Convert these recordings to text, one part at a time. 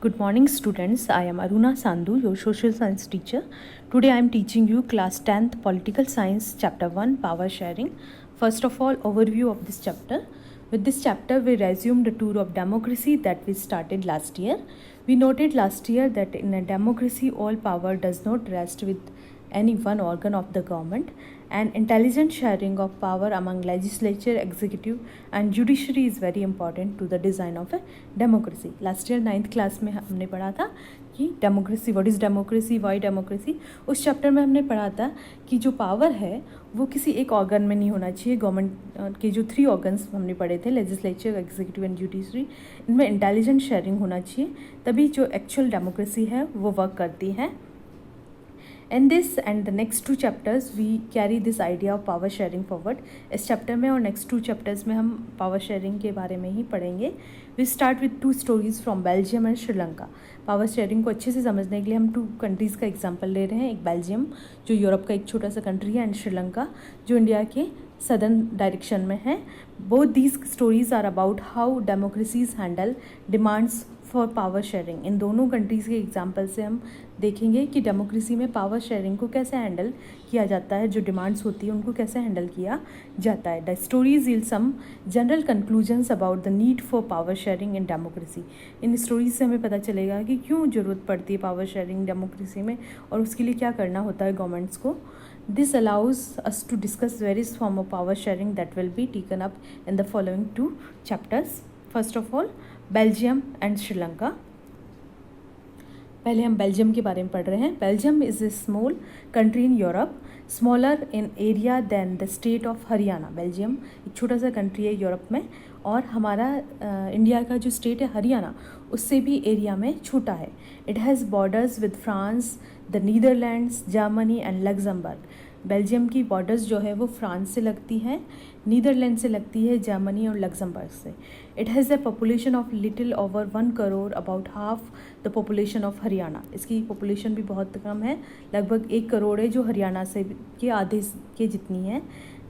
Good morning students, I am Aruna Sandhu, your social science teacher. Today I am teaching you class 10th political science chapter 1 power sharing. First of all, overview of this chapter. With this chapter we resume the tour of democracy that we started last year. We noted last year that in a democracy all power does not rest with any one organ of the government, and intelligent sharing of power among legislature, executive and judiciary is very important to the design of a democracy. Last year 9th class में हमने पढ़ा था कि democracy, what is democracy, Y democracy. उस chapter में हमने पढ़ा था कि जो पावर है वो किसी एक ऑर्गन में नहीं होना चाहिए. गवर्नमेंट के जो 3 ऑर्गन्स हमने पढ़े थे, लेजिस्लेचर, एग्जीक्यूटिव एंड जुडिशरी, इनमें इंटेलिजेंट शेयरिंग होना चाहिए, तभी जो एक्चुअल डेमोक्रेसी है वो वर्क करती है. In this and the next 2 chapters we carry this idea of power sharing forward. इस चैप्टर में और नेक्स्ट 2 चैप्टर्स में हम पावर शेयरिंग के बारे में ही पढ़ेंगे. We start with 2 stories from Belgium and Sri Lanka. Power sharing को अच्छे से समझने के लिए हम 2 कंट्रीज़ का एग्जांपल ले रहे हैं. एक बेल्जियम जो यूरोप का एक छोटा सा कंट्री है, एंड श्रीलंका जो इंडिया के सदर्न डायरेक्शन में है. Both these stories are about how democracies handle demands for power sharing. इन दोनों कंट्रीज़ के एग्जाम्पल से हम देखेंगे कि डेमोक्रेसी में पावर शेयरिंग को कैसे हैंडल किया जाता है, जो डिमांड्स होती है उनको कैसे हैंडल किया जाता है. The stories yield some general conclusions about the need for power sharing in democracy. इन स्टोरीज से हमें पता चलेगा कि क्यों ज़रूरत पड़ती है पावर शेयरिंग डेमोक्रेसी में और उसके लिए क्या करना होता है गवर्नमेंट्स को. This allows us to discuss various form of power sharing that will be taken up in the following 2 chapters. First of all, Belgium and Sri Lanka. पहले हम बेल्जियम के बारे में पढ़ रहे हैं. Belgium is a small country in Europe, smaller in area than the state of Haryana. Belgium एक छोटा सा कंट्री है यूरोप में, और हमारा इंडिया का जो स्टेट है हरियाणा उससे भी एरिया में छोटा है. It has borders with France, the Netherlands, Germany and Luxembourg. Belgium की बॉर्डर्स जो है वो फ्रांस से लगती है, नीदरलैंड से लगती है, जर्मनी और लग्जमबर्ग से. It has a population of little over 1 crore, about half the population of Haryana. इसकी पॉपुलेशन भी बहुत कम है, लगभग 1 करोड़ है, जो हरियाणा से के आधे के जितनी है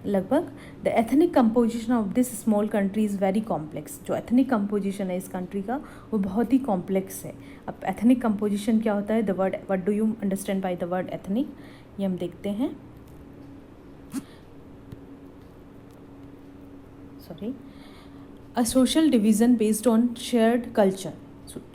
लगभग. The ethnic composition of this small country is very complex. जो एथनिक कंपोजिशन है इस कंट्री का वो बहुत ही कॉम्प्लेक्स है. अब एथनिक कंपोजिशन क्या होता है, the word, what do you understand by the word ethnic, ये हम देखते हैं. A social division based on shared culture.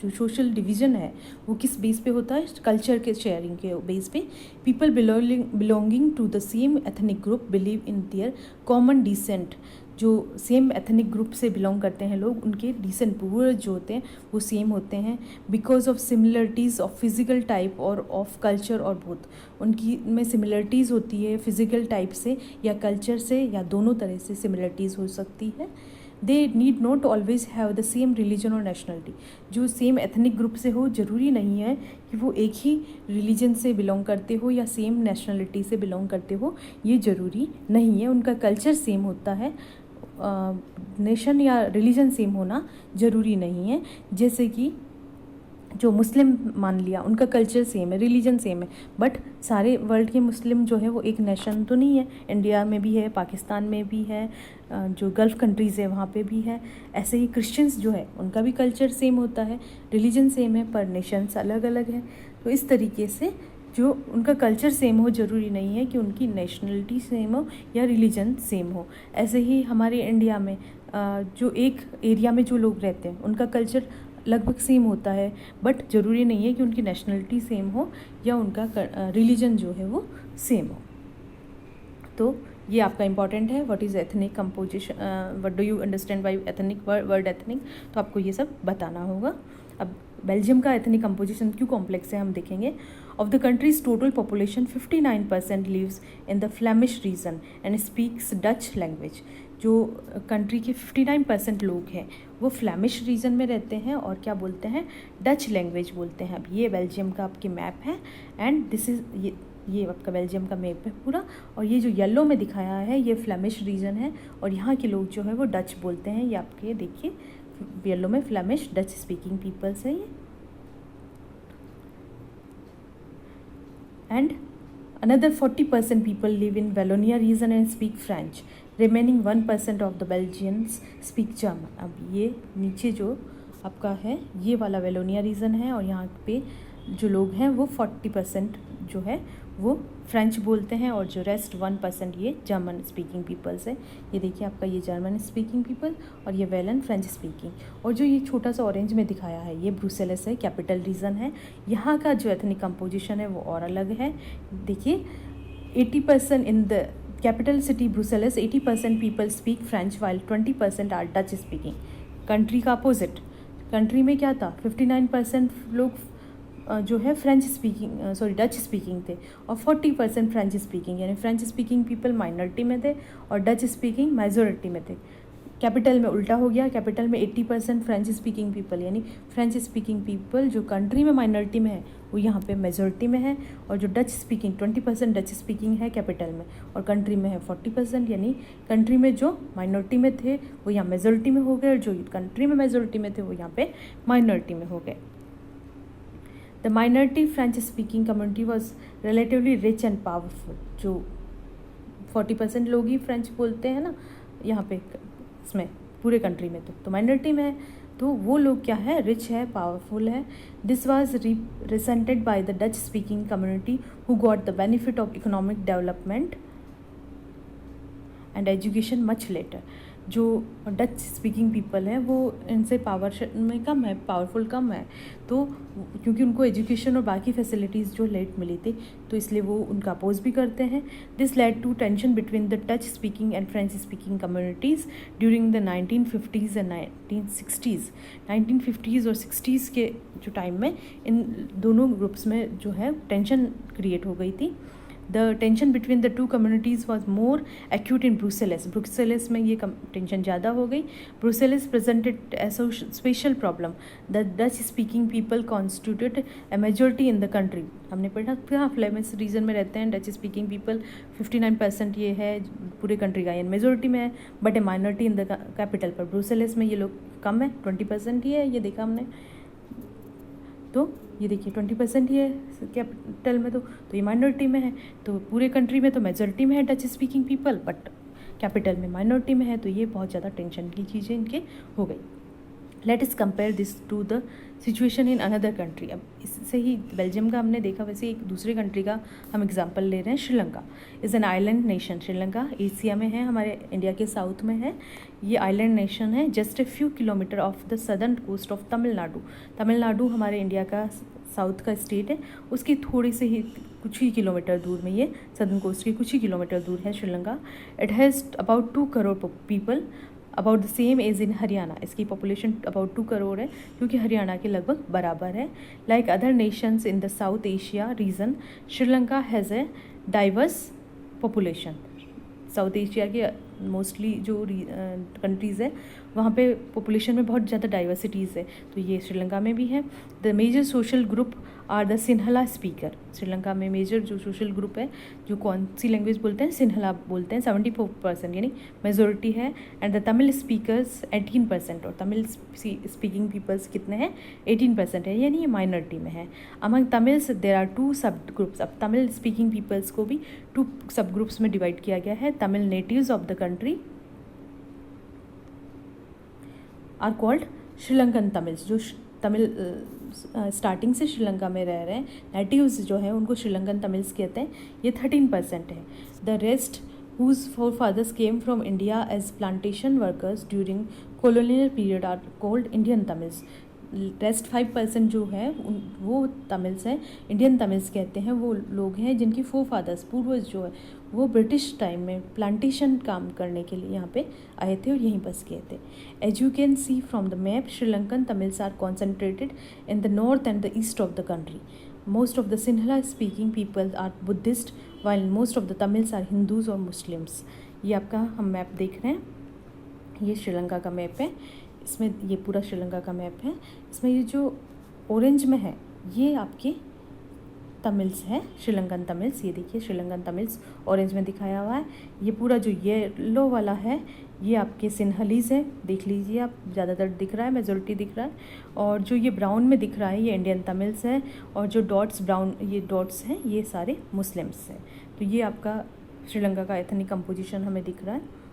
जो सोशल डिवीज़न है वो किस बेस पे होता है, कल्चर के शेयरिंग के बेस पे. People belonging to the same ethnic group believe in their common descent. जो सेम एथनिक ग्रुप से बिलोंग करते हैं लोग, उनके डिसेंट पूर्वज जो होते हैं वो सेम होते हैं. Because of similarities of physical type और ऑफ कल्चर, और बोथ उनकी में सिमिलरिटीज़ होती है फिज़िकल टाइप से या कल्चर से, या दोनों तरह से सिमिलरिटीज़ हो सकती है. They need not always have the same religion और नेशनलिटी. जो सेम एथनिक ग्रुप से हो ज़रूरी नहीं है कि वो एक ही रिलीजन से बिलोंग करते हो या सेम नेशनलिटी से बिलोंग करते हो, ये ज़रूरी नहीं है. उनका कल्चर सेम होता है, नेशन या रिलीजन सेम होना ज़रूरी नहीं है. जैसे कि जो मुस्लिम मान लिया, उनका कल्चर सेम है, रिलीजन सेम है, बट सारे वर्ल्ड के मुस्लिम जो है वो एक नेशन तो नहीं है. इंडिया में भी है, पाकिस्तान में भी है, जो गल्फ़ कंट्रीज़ है वहाँ पे भी है. ऐसे ही क्रिश्चियंस जो है उनका भी कल्चर सेम होता है, रिलीजन सेम है, पर नेशंस अलग अलग है. तो इस तरीके से जो उनका कल्चर सेम हो ज़रूरी नहीं है कि उनकी नेशनलिटी सेम हो या रिलीजन सेम हो. ऐसे ही हमारे इंडिया में जो एक एरिया में जो लोग रहते हैं उनका कल्चर लगभग सेम होता है, बट ज़रूरी नहीं है कि उनकी नेशनलिटी सेम हो या उनका रिलीजन जो है वो सेम हो. तो ये आपका इंपॉर्टेंट है. What is ethnic composition, what do you understand by ethnic, word ethnic, तो आपको ये सब बताना होगा. अब बेल्जियम का एथनिक कंपोजिशन क्यों कॉम्प्लेक्स है हम देखेंगे. Of the country's total population 59% lives in the Flemish region and speaks Dutch language. जो कंट्री के 59% लोग हैं वो फ्लेमिश रीजन में रहते हैं और क्या बोलते हैं, डच लैंग्वेज बोलते हैं. अब ये बेल्जियम का आपके मैप है, एंड दिस इज़ ये आपका बेल्जियम का मैप है पूरा, और ये जो येलो में दिखाया है ये फ्लेमिश रीजन है, और यहाँ के लोग जो है वो डच बोलते हैं. ये आपके देखिए येलो में फ्लेमिश डच स्पीकिंग पीपल्स है ये. And another 40% people live in Wallonia region and speak French. Remaining 1% of the Belgians speak German. अब ये नीचे जो आपका है ये वाला वेलोनिया रीजन है, और यहाँ पे जो लोग हैं वो 40% जो है वो फ्रेंच बोलते हैं, और जो रेस्ट 1% ये जर्मन स्पीकिंग पीपल्स है। ये देखिए आपका ये जर्मन स्पीकिंग पीपल और ये वेलन फ्रेंच स्पीकिंग। और जो ये छोटा सा ऑरेंज में दिखाया है ये ब्रुसेल्स है, कैपिटल रीजन है। यहाँ का जो एथनिक कंपोजिशन है वो और अलग है। देखिए 80% in the capital city Brussels 80% people speak French while 20% are Dutch speaking. Country का अपोजिट, कंट्री में क्या था 59% लोग जो है फ्रेंच स्पीकिंग डच स्पीकिंग थे, और 40% फ्रेंच स्पीकिंग, यानी फ्रेंच स्पीकिंग पीपल माइनॉरिटी में थे और डच स्पीकिंग मेजॉरिटी में थे। कैपिटल में उल्टा हो गया, कैपिटल में 80% फ्रेंच स्पीकिंग पीपल, यानी फ्रेंच स्पीकिंग पीपल जो कंट्री में माइनॉरिटी में है वो यहाँ पे मेजॉरिटी में है, और जो डच स्पीकिंग 20% डच स्पीकिंग है कैपिटल में, और कंट्री में है 40%, यानी कंट्री में जो माइनॉरिटी में थे वो यहाँ मेजॉरिटी में हो गए, और जो कंट्री में मेजॉरिटी में थे वो यहाँ पे माइनॉरिटी में हो गए। The minority French speaking community was relatively rich and powerful. जो 40% लोग ही फ्रेंच बोलते हैं ना यहाँ पे इसमें पूरे कंट्री में, तो माइनॉरिटी में है, तो वो लोग क्या है, रिच है, पावरफुल है। This was represented by the Dutch speaking community who got the benefit of economic development and education much later. जो डच स्पीकिंग पीपल है वो इनसे पावर में कम है, पावरफुल कम है, तो क्योंकि उनको एजुकेशन और बाकी फैसिलिटीज़ जो लेट मिली थी, तो इसलिए वो उनका अपोज भी करते हैं। This led to tension between the Dutch speaking and French speaking communities during the 1950s and 1960s। 1950s और 60s के जो टाइम में इन दोनों ग्रुप्स में जो है टेंशन क्रिएट हो गई थी। The tension between the two communities was more acute in Brussels. Brussels में ये टेंशन ज़्यादा हो गई। Brussels presented a special problem. The Dutch-speaking people constituted a majority in the country. हमने पढ़ा कहाँ फ्लेमिश रीजन में रहते हैं डच स्पीकिंग पीपल, 59% ये है पूरे कंट्री का, यानी मेजोरिटी में है, but A minority in the capital. पर ब्रुसेल्स में ये लोग कम है, 20% ही है, ये देखा हमने। तो ये देखिए 20% ही है कैपिटल में, तो ये माइनॉरिटी में है, तो पूरे कंट्री में तो मेजॉरिटी में है Dutch speaking people, but capital में माइनॉरिटी में है, तो ये बहुत ज़्यादा टेंशन की चीज़ें इनके हो गई। Let us compare this to the situation in another country. अब इससे ही बेल्जियम का हमने देखा, वैसे एक दूसरे कंट्री का हम एग्जांपल ले रहे हैं। Sri Lanka is an island nation. Sri Lanka Asia में है, हमारे इंडिया के साउथ में है। ये आइलैंड नेशन है just a few kilometre off the southern coast of Tamil Nadu. Tamil Nadu हमारे इंडिया का साउथ का स्टेट है, उसकी थोड़ी से ही कुछ ही किलोमीटर दूर में ये सदर्न कोस्ट के कुछ ही किलोमीटर दूर है Sri Lanka. It has about 2 crore people, about the same as in Haryana. इसकी पॉपुलेशन अबाउट 2 करोड़ है, क्योंकि हरियाणा के लगभग बराबर है। Like other Nations in the south Asia region, Sri Lanka has a diverse population. South Asia के मोस्टली जो कंट्रीज़ है वहाँ पे पॉपुलेशन में बहुत ज़्यादा डाइवर्सिटीज़ है, तो ये श्रीलंका में भी है। The major social group are the Sinhala speaker. Sri Lanka में मेजर जो सोशल ग्रुप है, जो कौन सी लैंग्वेज बोलते हैं, सिन्हला बोलते हैं, 74% यानी मेजोरिटी है। एंड द तमिल स्पीकर्स 18%, और तमिल स्पीकिंग पीपल्स कितने हैं, 18% है, यानी ये माइनॉरिटी में है। अमंग तमिल्स देर आर 2 सब ग्रुप्स। अब तमिल स्पीकिंग पीपल्स को भी 2 सब ग्रुप्स में डिवाइड किया गया है। Tamil natives of the country are called Sri Lankan Tamils. जो तमिल स्टार्टिंग से श्रीलंका में रह रहे हैं, नेटिव्स जो हैं उनको श्रीलंकन तमिल्स कहते हैं, ये 13% है। The rest whose forefathers came from India as plantation workers during colonial period are called Indian Tamils. Rest 5% जो है वो तमिल्स हैं, इंडियन तमिल्स कहते हैं। वो लोग हैं जिनकी फोरफादर्स, पूर्वज जो है वो ब्रिटिश टाइम में प्लांटेशन काम करने के लिए यहाँ पे आए थे और यहीं बस गए थे। As you can see from the map, Sri Lankan Tamils are concentrated in the north and the east of the country. Most of the Sinhala speaking people are Buddhist, while most of the Tamils are Hindus और मुस्लिम्स। ये आपका हम map देख रहे हैं, ये श्रीलंका का map है। इसमें ये पूरा श्रीलंका का मैप है। इसमें ये जो ऑरेंज में है ये आपके तमिल्स है, श्रीलंकन तमिल्स। ये देखिए श्रीलंकन तमिल्स ऑरेंज में दिखाया हुआ है। ये पूरा जो येलो वाला है ये आपके सिन्हलीज है, देख लीजिए आप, ज़्यादातर दिख रहा है, मेजोरिटी दिख रहा है। और जो ये ब्राउन में दिख रहा है ये इंडियन तमिल्स है, और जो डॉट्स ब्राउन ये डॉट्स हैं ये सारे मुस्लिम्स हैं। तो ये आपका श्रीलंका का एथनिक कंपोजिशन हमें दिख रहा है।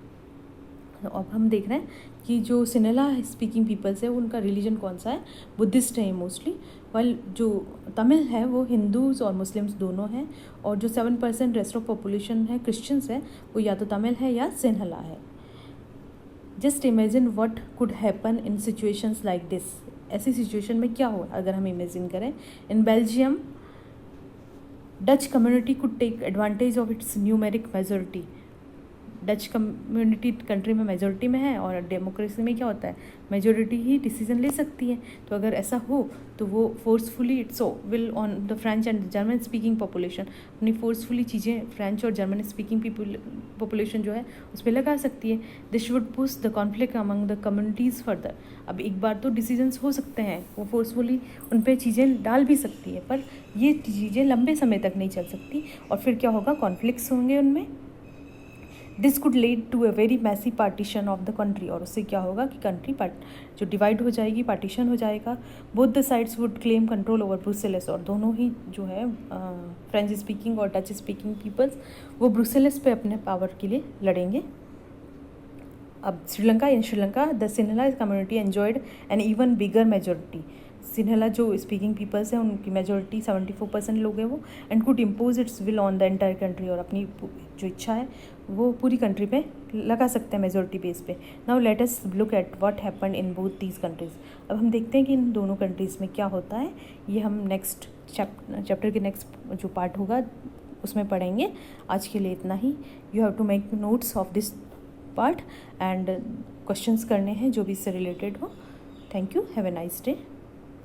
अब हम देख रहे हैं कि जो सिनेला स्पीकिंग पीपल्स है उनका रिलीजन कौन सा है, बुद्धिस्ट है मोस्टली, वाइल जो तमिल है वो हिंदूज़ और मुस्लिम्स दोनों हैं, और जो 7% रेस्ट ऑफ पॉपुलेशन है क्रिश्चियंस है वो या तो तमिल है या सिन्हला है। Just imagine what could happen in situations like this. ऐसी सिचुएशन में क्या हो अगर हम इमेजिन करें। In Belgium Dutch community could take advantage of its numeric majority. Dutch community country में मेजोरिटी में है, और डेमोक्रेसी में क्या होता है, मेजोरिटी ही डिसीजन ले सकती है। तो अगर ऐसा हो तो वो forcefully it's will on the French and German speaking population, अपनी फोर्सफुली चीज़ें फ्रेंच और जर्मन स्पीकिंग पॉपुलेशन जो है उस पर लगा सकती है। This would push the conflict among the communities further. अब एक बार तो डिसीजंस हो सकते हैं, वो फोर्सफुली उन पर चीज़ें डाल भी सकती है, पर ये चीज़ें लंबे समय तक नहीं चल सकती, और फिर क्या होगा, कॉन्फ्लिक्ट्स होंगे उनमें। This could lead to a very messy partition of the country, और उससे क्या होगा कि कंट्री जो डिवाइड हो जाएगी, पार्टीशन हो जाएगा। Both the sides would claim control over Brussels, और दोनों ही जो है फ्रेंच स्पीकिंग और डच स्पीकिंग पीपल्स वो ब्रुसेलस पे अपने पावर के लिए लड़ेंगे। अब Sri Lanka the Sinhala community enjoyed an even bigger majority. Sinhala जो स्पीकिंग पीपल्स हैं उनकी मेजोरिटी 74% लोग हैं वो, and could impose it's will on the entire country, और अपनी जो इच्छा है वो पूरी कंट्री पे लगा सकते हैं मेजोरिटी बेस पे। Now let us look at what happened in both these countries. अब हम देखते हैं कि इन दोनों कंट्रीज़ में क्या होता है, ये हम नेक्स्ट चैप्टर के नेक्स्ट जो पार्ट होगा उसमें पढ़ेंगे। आज के लिए इतना ही। You have to make notes of this part and questions करने हैं जो भी इससे रिलेटेड हो। Thank you, have a nice day.